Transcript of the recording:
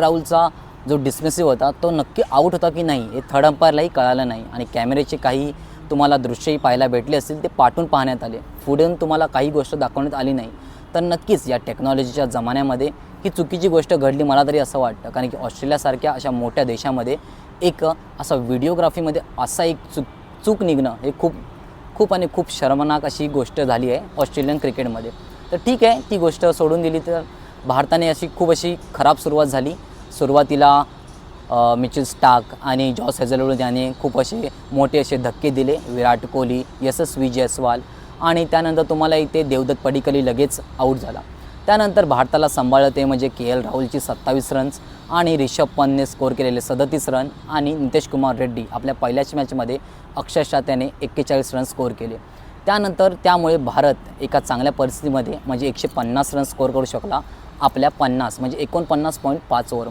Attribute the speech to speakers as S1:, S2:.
S1: राहुलचा जो डिस्मिसिव्ह होता तो नक्की आऊट होता की नाही हे थर्ड अंपायरलाही कळालं नाही आणि कॅमेऱ्याचे काही तुम्हाला दृश्यही पाहायला भेटले असतील ते पाठवून पाहण्यात आले. पुढून तुम्हाला काही गोष्ट दाखवण्यात आली नाही. तर नक्कीच या टेक्नॉलॉजीच्या जमान्यामध्ये ही चुकीची गोष्ट घडली मला तरी असं वाटतं. कारण की ऑस्ट्रेलियासारख्या अशा मोठ्या देशामध्ये एक असा व्हिडिओग्राफीमध्ये असा एक चूक निघणं हे खूप शर्मनाक अशी गोष्ट झाली आहे ऑस्ट्रेलियन क्रिकेटमध्ये. तर ठीक आहे, ती गोष्ट सोडून दिली तर भारताने खूप अशी खराब सुरुवात झाली. सुरुवातीला मिचेल स्टार्क आणि जॉस हेझलवूड याने खूप असे मोठे असे धक्के दिले. विराट कोहली, यशस्वी जयस्वाल आणि त्यानंतर तुम्हाला इथे देवदत्त पडिक्कल लगेच आऊट झाला. त्यानंतर भारताला सांभाळलं ते म्हणजे के.एल. राहुलची 27 रन्स आणि रिषभ पंतने स्कोर केलेले 37 रन आणि नितेश कुमार रेड्डी आपल्या पहिल्याच मॅचमध्ये अक्षरशः त्याने 41 रन स्कोर केले. त्यामुळे भारत एका चांगल्या परिस्थितीमध्ये म्हणजे 150 रन स्कोर करू शकला आपल्या 50 म्हणजे 49.5 ओव्हर.